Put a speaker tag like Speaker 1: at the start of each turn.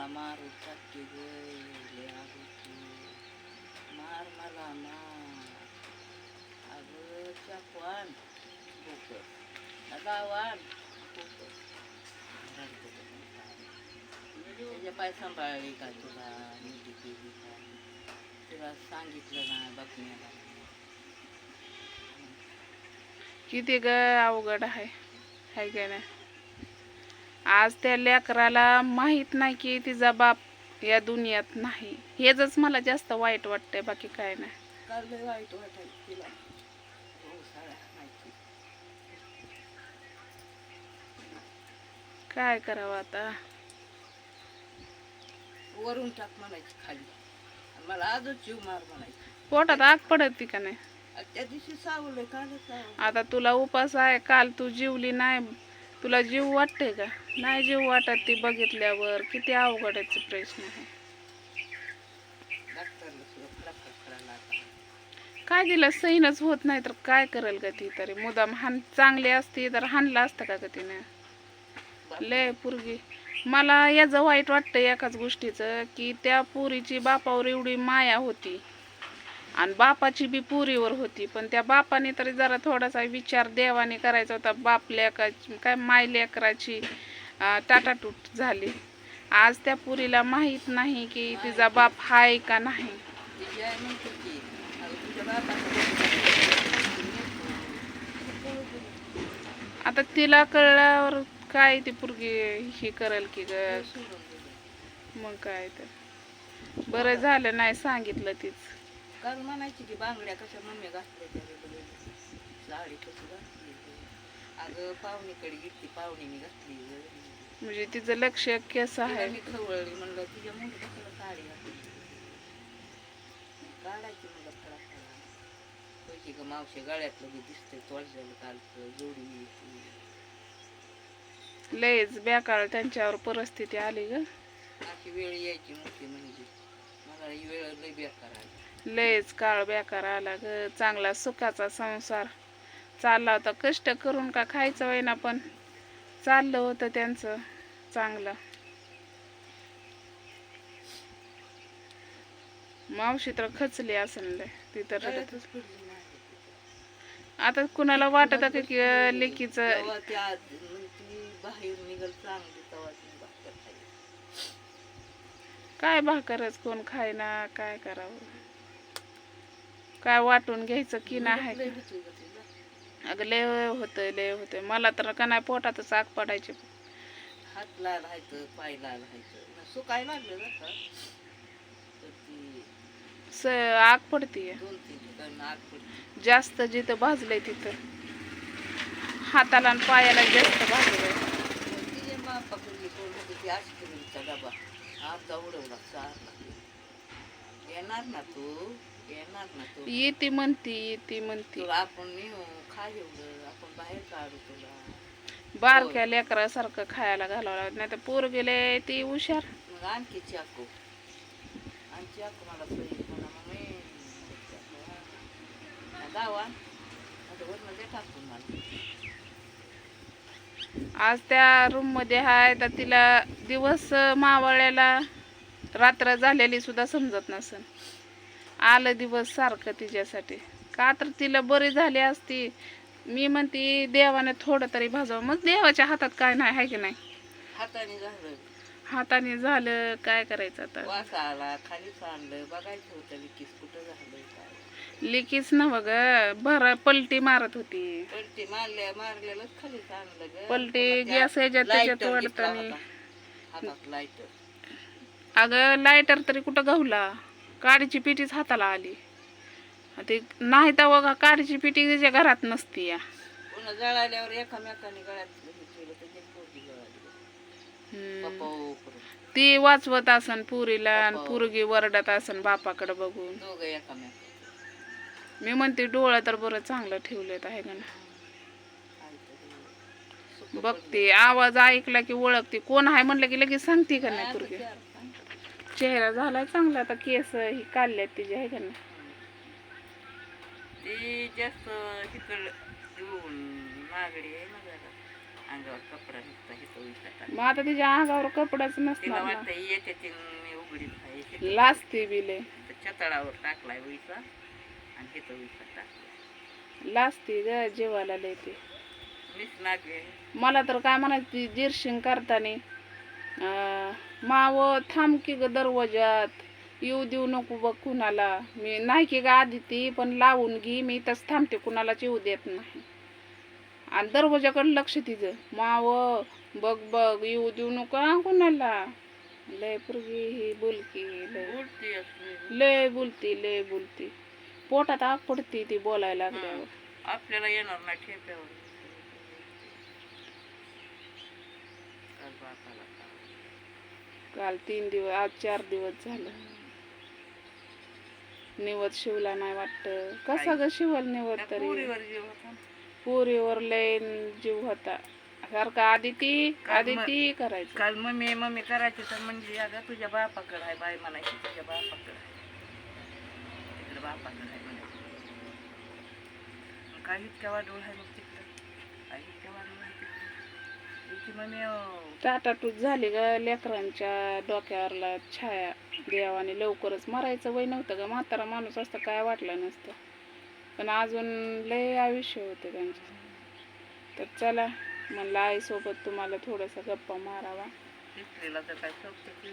Speaker 1: मला मारू टाकते गे मार मला मार अगं चाकवान बोकस गावान बोकस त्याच्या पाय सांभाळली का तुला नीती केली का तुला सांगितलं ना बातम्याला
Speaker 2: किती ग अवघड आहे हाय का नाही. आज त्या लेकराला माहित नाही की तिचा बाप या दुनियात नाही. हेच मला जास्त वाईट वाटतंय, बाकी काय नाही.
Speaker 1: काल लय वाईट वाटायचं तिला माहिती
Speaker 2: काय करावं आता.
Speaker 1: वरून टाक म्हणायची खाली आणि मला आजच जीव मार म्हणायची.
Speaker 2: पोटात आग पडत का नाही.
Speaker 1: त्या दिवशी सावलं काल सावलं.
Speaker 2: आता तुला उपास आहे, काल तू जीवली नाही, तुला जीव वाटते का नाही. जीव वाटत ती बघितल्यावर किती अवघडच प्रश्न आहे.
Speaker 1: डॉक्टरला सुद्धा फरक करायला
Speaker 2: काय दिलं सहीनच होत नाही तर काय करेल का ती. तरी मुदाम चांगली असती तर हाणला असतं का तिने. लय पुरगी मला याचं वाईट वाटतं एकाच गोष्टीचं की त्या पुरीची बापावर एवढी माया होती आणि बापाची बी पुरीवर होती, पण त्या बापाने तरी जरा थोडासा विचार देवाने करायचा होता. बाप लेकाची काय माय लेकराची टाटाटूट झाली. आज त्या पुरीला माहीत नाही की तिचा बाप हाय का नाही. आता तिला कळल्यावर काय ती पुरगी ही करेल की ग. मग काय तर बरं झालं नाही सांगितलं तीच.
Speaker 1: काल म्हणायची की बांगड्या कशा मम्मी घातल्या साडी कशी घातली अगं पाहुणीकडे घेतली पाहुणीने घातली
Speaker 2: म्हणजे तिचं लक्ष कसं आहे.
Speaker 1: मी खवळली म्हणलं तिच्या मुली कशाला साडी घातली काढायची मला फळा पैकी ग मावशी गळ्यातलं बी दिसतंय तोडलेलं कालचं जोडी.
Speaker 2: लयच बेकार त्यांच्यावर परिस्थिती आली ग.
Speaker 1: अशी वेळ यायची मोठी म्हणजे मला ही वेळ लय बेकार आली.
Speaker 2: लयच काळ बेकार आला ग. चांगला सुखाचा संसार चालला होता, कष्ट करून का खायचं होईना पण चाललं होतं त्यांचं चांगलं. मावशी तर खचली असेल ती तर रडतच. आता कुणाला वाटत का की लेकीचं
Speaker 1: बाहेर निघल चांगली
Speaker 2: काय भाकरच कोण खायना काय करावं. काय वाटून घ्यायचं की नाही. अगं लय होतंय मला तर का नाही पोटातच आग पडायची.
Speaker 1: हात लाल हायचं पाय लाल हायचं सुकायला लागलं
Speaker 2: आग पडतीये
Speaker 1: 2-3 ठिकाणी आग पडते.
Speaker 2: जास्त जिथं भाजलंय तिथं हाताला आणि पायाला जास्त भाजलंय.
Speaker 1: तिचे बापाकडे कोण होती ती आईस्क्रीमचा डबा अर्धा उडवला चारला. येणार ना तू
Speaker 2: येते म्हणती
Speaker 1: तुला आपण नेऊ खा एवढं आपण बाहेर काढू तुला.
Speaker 2: बारक्या लेकरासारखं खायला घालावं लागत नाही तर पोर गेले ती हुशार.
Speaker 1: मग आणखी चाकू मला सही म्हणा मग गावा आता वरमध्ये टाकून मला.
Speaker 2: आज त्या रूम मध्ये आहे तर तिला दिवस मावळ्याला रात्र झालेली सुद्धा समजत नसेल. आलं दिवस सारखं तिच्यासाठी का तर तिला बरी झाली असती. मी म्हणते देवाने थोडं तरी भाजावं. मग देवाच्या हातात काय नाही आहे की नाही. हाताने झालं काय करायचं आता.
Speaker 1: वास आला खाली आणलं बघायचं होतं लिकीस कुठं झालं काय.
Speaker 2: लिकीच नव्ह ग पलटी मारत होती.
Speaker 1: पलटी मारलेलं खाली आणलं ग.
Speaker 2: पलटी गॅस ह्याच्यात त्याच्यात वाढतानी.
Speaker 1: हातात लायटर.
Speaker 2: अगं लायटर तरी कुठं गावला. काडीची पिटीच हाताला आली. ते नाही तर काडीची पिटी तिच्या घरात नसती या.
Speaker 1: पुन्हा जळाल्यावर एकामेकाने गळ्यात
Speaker 2: ती वाचवत असन पुरीला आणि पुरगी वरडत असन बापाकडे बघून. मी म्हणते डोळं तर बरं चांगलं ठेवलेत आहे का ना. बघते आवाज ऐकला की ओळखते कोण आहे म्हणलं की लगेच सांगते का नाही पुरगी. चेहरा झाला चांगला आता केस ही काढल्यात तिचे आहे का नाही.
Speaker 1: ती जास्त इकडं मागडी आहे ना जरा अंगावर कपडा निघता
Speaker 2: मग आता तिच्या अंगावर कपडाच
Speaker 1: तिला
Speaker 2: नसणार ना.
Speaker 1: वाटतं येते ती मी उघडीत आहे
Speaker 2: लाजते बिले,
Speaker 1: छतडावर टाकलाय उईचा आणि हिथं उईचा टाकलाय
Speaker 2: लाजते ग जीवाला लय ते.
Speaker 1: मीच नागे
Speaker 2: मला तर काय म्हणायची जिरशिंग करताना, माव थांब की ग दरवाजात, येऊ देऊ नको बघ कुणाला. मी नाही की ग आधी ती पण लावून घे, मी इथंच थांबते, कुणालाच येऊ देत नाही. आणि दरवाजाकडे लक्ष तिचं, माव बघ बघ येऊ देऊ नको हा कुणाला. लय पोरगी ही बोलकी, लय
Speaker 1: बोलती असली
Speaker 2: लय बोलती, लय बोलती. पोटात आग पडती ती बोलायला लागल्यावर.
Speaker 1: आपल्याला येणार नाही ठेप्यावर काल बापाला
Speaker 2: काल 3 दिवस, आज 4 दिवस झालं. निवत शिवला नाही वाटत. कसा ग शिवल निवत
Speaker 1: त्या
Speaker 2: तरी.
Speaker 1: पोरीवर जीव होता ना.
Speaker 2: पोरीवर लय जीव होता. सारखा आदिती करायचं.
Speaker 1: काल मम्मी मम्मी करायची तर म्हणजे अगं तुझ्या बापाकडे आहे बाय म्हणायची तुझ्या बापाकडे आहे तिकडे बापाकडे आहे म्हणायची मग काय इतक्या वाढवळ आहे मग तिकडं काय इतक्या वाढवळ आहे तिकडं इतकी मम्मी
Speaker 2: टाटाटूट झाली ग लेकरांच्या डोक्यावरला छाया. देवाने लवकरच मरायचं वय नव्हतं ग. म्हातारा माणूस असतं काय वाटलं नसतं, पण अजून लय आयुष्य होते त्यांचं. तर चला म्हणलं आईसोबत तुम्हाला थोडंसं गप्पा मारावा.
Speaker 1: तिसरीला तर काय सोबत